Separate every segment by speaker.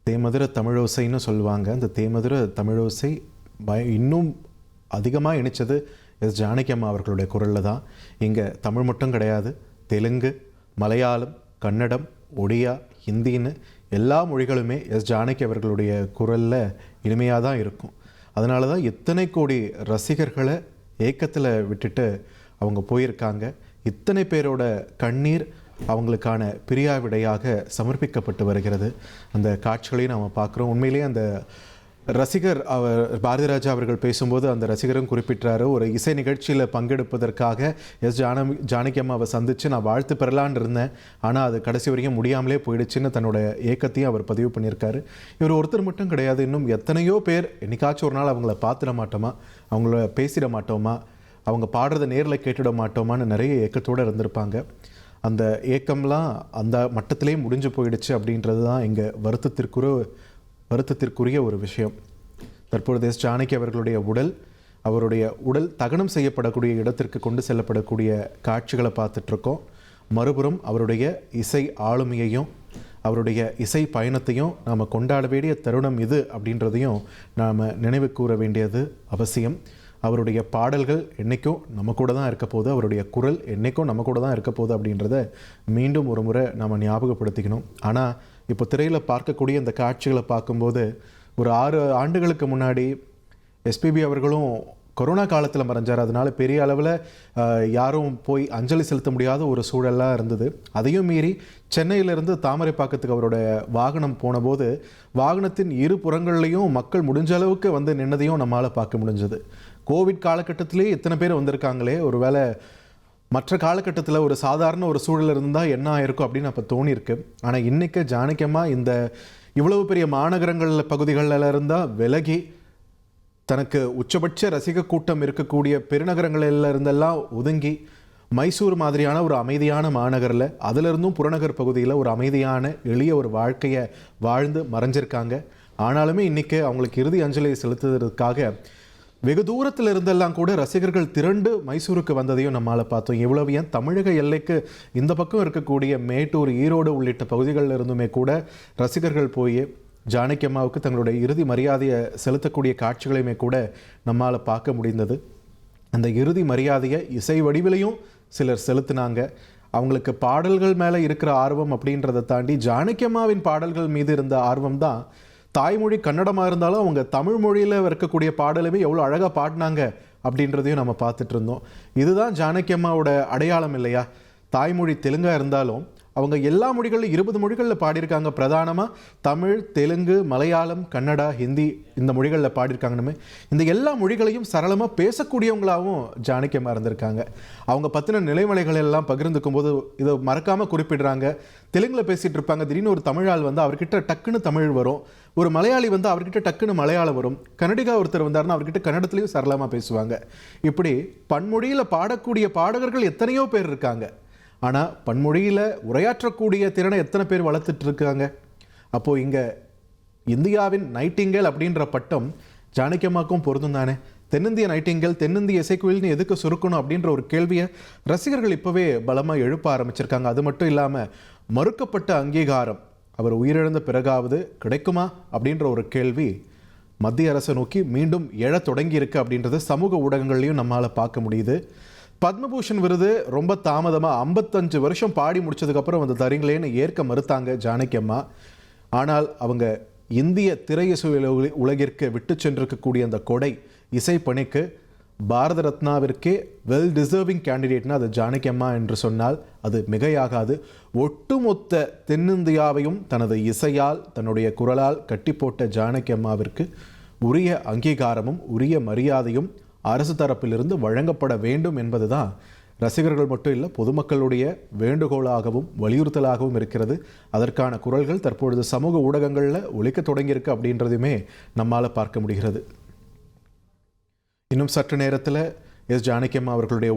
Speaker 1: தேமதுர தமிழோசைன்னு சொல்லுவாங்க. அந்த தேமதுர தமிழோசை இன்னும் அதிகமாக இணைச்சது ஜானகி அம்மா அவர்களுடைய குரலில் தான். இங்கே தமிழ் மட்டும் கிடையாது, தெலுங்கு, மலையாளம், கன்னடம், ஒடியா, ஹிந்தின்னு எல்லா மொழிகளுமே ஜானகி அவர்களுடைய குரலில் இனிமையாக தான் இருக்கும். அதனால தான் எத்தனை கோடி ரசிகர்களை ஏக்கத்தில் விட்டுட்டு அவங்க போயிருக்காங்க. இத்தனை பேரோட கண்ணீர் அவங்களுக்கான பிரியாவிடையாக சமர்ப்பிக்கப்பட்டு வருகிறது. அந்த காட்சிகளையும் நாம் பார்க்குறோம். உண்மையிலேயே அந்த ரசிகர் பாரதி ராஜா அவர்கள் பேசும்போது அந்த ரசிகரும் குறிப்பிட்டாரு, ஒரு இசை நிகழ்ச்சியில் பங்கெடுப்பதற்காக ஜானகி அம்மாவை சந்தித்து நான் வாழ்த்து பெறலான்னு இருந்தேன், ஆனால் அது கடைசி வரைக்கும் முடியாமலே போயிடுச்சுன்னு தன்னோட ஏக்கத்தையும் அவர் பதிவு பண்ணியிருக்காரு. இவர் ஒருத்தர் மட்டும் கிடையாது, இன்னும் எத்தனையோ பேர் என்னைக்காச்சும் ஒரு நாள் அவங்கள பார்த்துட மாட்டோமா, அவங்கள பேசிட மாட்டோமா, அவங்க பாடுறதை நேரில் கேட்டுட மாட்டோமான்னு நிறைய ஏக்கத்தோடு இருந்திருப்பாங்க. அந்த ஏக்கம்லாம் அந்த மட்டத்திலே முடிஞ்சு போயிடுச்சு அப்படின்றது தான் இங்கே வருத்தத்திற்குரிய ஒரு விஷயம். தற்பொழுது ஜானகி அவர்களுடைய அவருடைய உடல் தகனம் செய்யப்படக்கூடிய இடத்திற்கு கொண்டு செல்லப்படக்கூடிய காட்சிகளை பார்த்துட்ருக்கோம். மறுபுறம் அவருடைய இசை ஆளுமையையும் அவருடைய இசை பயணத்தையும் நாம் கொண்டாட வேண்டிய தருணம் இது அப்படின்றதையும் நாம் நினைவு கூற வேண்டியது அவசியம். அவருடைய பாடல்கள் என்றைக்கும் நம்ம கூட தான் இருக்க போகுது, அவருடைய குரல் என்றைக்கும் நம்ம கூட தான் இருக்க போகுது அப்படின்றத மீண்டும் ஒரு முறை நாம் ஞாபகப்படுத்திக்கணும். ஆனால் இப்போ திரையில் பார்க்கக்கூடிய இந்த காட்சிகளை பார்க்கும்போது ஒரு 6 ஆண்டுகளுக்கு முன்னாடி எஸ்பிபி அவர்களும் கொரோனா காலத்தில் மறைஞ்சார். அதனால் பெரிய அளவில் யாரும் போய் அஞ்சலி செலுத்த முடியாத ஒரு சூழலாக இருந்தது. அதையும் மீறி சென்னையிலிருந்து தாமரைப்பாக்கத்துக்கு அவருடைய வாகனம் போனபோது வாகனத்தின் இரு புறங்கள்லையும் மக்கள் முடிஞ்ச அளவுக்கு வந்து நின்னதையும் நம்மளால் பார்க்க முடிஞ்சது. கோவிட் காலகட்டத்திலே இத்தனை பேர் வந்திருக்காங்களே, ஒரு வேளை மற்ற காலகட்டத்தில் ஒரு சாதாரண ஒரு சூழல் இருந்தால் என்ன ஆயிருக்கும் அப்படின்னு அப்போ தோணியிருக்கு. ஆனால் இன்றைக்கி ஜானகி அம்மா இந்த இவ்வளவு பெரிய மாநகரங்களில் பகுதிகளில் இருந்தால் விலகி தனக்கு உச்சபட்ச ரசிக கூட்டம் இருக்கக்கூடிய பெருநகரங்களில் இருந்தெல்லாம் ஒதுங்கி மைசூர் மாதிரியான ஒரு அமைதியான மாநகரில், அதிலிருந்தும் புறநகர் பகுதியில் ஒரு அமைதியான எளிய ஒரு வாழ்க்கையை வாழ்ந்து மறைஞ்சிருக்காங்க. ஆனாலுமே இன்றைக்கி அவங்களுக்கு இறுதி அஞ்சலியை செலுத்துவதற்காக வெகு தூரத்தில் இருந்தெல்லாம் கூட ரசிகர்கள் திரண்டு மைசூருக்கு வந்ததையும் நம்மளால் பார்த்தோம். இவ்வளவு ஏன் தமிழக எல்லைக்கு இந்த பக்கம் இருக்கக்கூடிய மேட்டூர், ஈரோடு உள்ளிட்ட பகுதிகளில் இருந்துமே கூட ரசிகர்கள் போய் ஜானகி அம்மாவுக்கு தங்களுடைய இறுதி மரியாதையை செலுத்தக்கூடிய காட்சிகளையுமே கூட நம்மால் பார்க்க முடிந்தது. அந்த இறுதி மரியாதையை இசை வடிவிலையும் சிலர் செலுத்தினாங்க. அவங்களுக்கு பாடல்கள் மேலே இருக்கிற ஆர்வம் அப்படின்றத தாண்டி ஜானகி அம்மாவின் பாடல்கள் மீது இருந்த ஆர்வம் தான். தாய்மொழி கன்னடமாக இருந்தாலும் அவங்க தமிழ் மொழியில் இருக்கக்கூடிய பாடலுமே எவ்வளோ அழகாக பாடினாங்க அப்படின்றதையும் நம்ம பார்த்துட்டு இருந்தோம். இதுதான் ஜானகி அம்மாவோட அடையாளம் இல்லையா? தாய்மொழி தெலுங்காக இருந்தாலும் அவங்க எல்லா மொழிகளில் 20 மொழிகளில் பாடியிருக்காங்க. பிரதானமாக தமிழ், தெலுங்கு, மலையாளம், கன்னடா, ஹிந்தி இந்த மொழிகளில் பாடியிருக்காங்கன்னு இந்த எல்லா மொழிகளையும் சரளமாக பேசக்கூடியவங்களாகவும் ஜானகி அம்மா இருந்திருக்காங்க. அவங்க பற்றின நிலைமலைகள் எல்லாம் பகிர்ந்துக்கும் போது இதை மறக்காமல் குறிப்பிடுறாங்க. தெலுங்கில் பேசிகிட்டு இருப்பாங்க, திடீர்னு ஒரு தமிழால் வந்து அவர்கிட்ட டக்குன்னு தமிழ் வரும், ஒரு மலையாளி வந்து அவர்கிட்ட டக்குன்னு மலையாளம் வரும், கன்னடிகா ஒருத்தர் வந்தாருன்னா அவர்கிட்ட கன்னடத்துலேயும் சரளமாக பேசுவாங்க. இப்படி பன்மொழியில் பாடக்கூடிய பாடகர்கள் எத்தனையோ பேர் இருக்காங்க. ஆனால் பன்மொழியில் உரையாற்றக்கூடிய திறனை எத்தனை பேர் வளர்த்துட்டு இருக்காங்க? அப்போது இங்கே இந்தியாவின் நைட்டிங்கேல் அப்படின்ற பட்டம் ஜானகி அம்மாவுக்கும் பொருந்தும் தானே? தென்னிந்திய நைட்டிங்கேல், தென்னிந்திய இசைக்குயில்னு எதுக்கு சுருக்கணும் அப்படின்ற ஒரு கேள்வியை ரசிகர்கள் இப்போவே பலமாக எழுப்ப ஆரம்பிச்சிருக்காங்க. அது மட்டும் இல்லாமல் மறுக்கப்பட்ட அங்கீகாரம் அவர் உயிரிழந்த பிறகாவது கிடைக்குமா அப்படின்ற ஒரு கேள்வி மத்திய அரசை நோக்கி மீண்டும் எழத் தொடங்கியிருக்கு அப்படின்றது சமூக ஊடகங்கள்லையும் நம்மளால் பார்க்க முடியுது. பத்மபூஷன் விருது ரொம்ப தாமதமாக 55 வருஷம் பாடி முடிச்சதுக்கப்புறம் வந்து தரீங்களேன்னு ஏற்க மறுத்தாங்க ஜானகி அம்மா. ஆனால் அவங்க இந்திய திரையிசை உலகிற்கு விட்டு சென்றிருக்கக்கூடிய அந்த கொடை இசைப்பணிக்கு பாரத ரத்னாவிற்கே வெல் டிசர்விங் கேண்டிடேட்னா அது ஜானகி அம்மா என்று சொன்னால் அது மிகையாகாது. ஒட்டுமொத்த தென்னிந்தியாவையும் தனது இசையால், தன்னுடைய குரலால் கட்டி போட்ட ஜானகி அம்மாவிற்கு உரிய அங்கீகாரமும் உரிய மரியாதையும் அரசு தரப்பிலிருந்து வழங்கப்பட வேண்டும் என்பதுதான் ரசிகர்கள் மட்டும் இல்லை, பொதுமக்களுடைய வேண்டுகோளாகவும் வலியுறுத்தலாகவும் இருக்கிறது. அதற்கான குரல்கள் தற்பொழுது சமூக ஊடகங்களில் ஒலிக்க தொடங்கியிருக்கு அப்படின்றதுமே நம்மால் பார்க்க முடிகிறது. இன்னும் சற்று நேரத்தில் ஜானகி அம்மா அவருடைய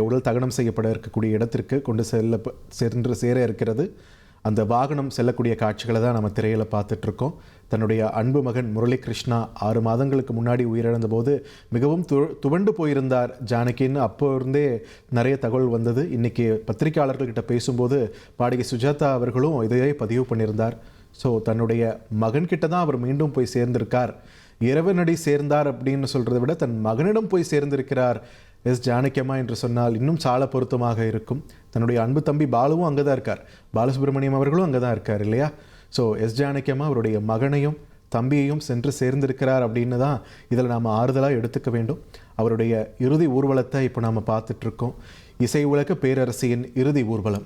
Speaker 1: உடல் தகனம் செய்யப்பட இருக்கக்கூடிய இடத்திற்கு கொண்டு சென்று சேர இருக்கிறது. அந்த வாகனம் செல்லக்கூடிய காட்சிகளை தான் நம்ம திரையில் பார்த்துட்ருக்கோம். தன்னுடைய அன்பு மகன் முரளி கிருஷ்ணா 6 மாதங்களுக்கு முன்னாடி உயிரிழந்த போது மிகவும் துவண்டு போயிருந்தார் ஜானகின்னு அப்போ இருந்தே நிறைய தகவல் வந்தது. இன்றைக்கி பத்திரிகையாளர்கள்கிட்ட பேசும்போது பாடகி சுஜாதா அவர்களும் இதையே பதிவு பண்ணியிருந்தார். ஸோ தன்னுடைய மகன்கிட்ட தான் அவர் மீண்டும் போய் சேர்ந்திருக்கார். இறைவனடி சேர்ந்தார் அப்படின்னு சொல்கிறத விட தன் மகனிடம் போய் சேர்ந்திருக்கிறார் எஸ் ஜானகி அம்மா என்று சொன்னால் இன்னும் சால பொருத்தமாக இருக்கும். தன்னுடைய அன்பு தம்பி பாலுவும் அங்கே தான் இருக்கார், பாலசுப்ரமணியம் அவர்களும் அங்கே தான் இருக்கார் இல்லையா? ஸோ எஸ் ஜானகி அம்மா அவருடைய மகனையும் தம்பியையும் சென்று சேர்ந்திருக்கிறார் அப்படின்னு தான் இதில் நாம் ஆறுதலாக எடுத்துக்க வேண்டும். அவருடைய இறுதி ஊர்வலத்தை இப்போ நாம் பார்த்துட்ருக்கோம். இசை உலக பேரரசியின் இறுதி ஊர்வலம்.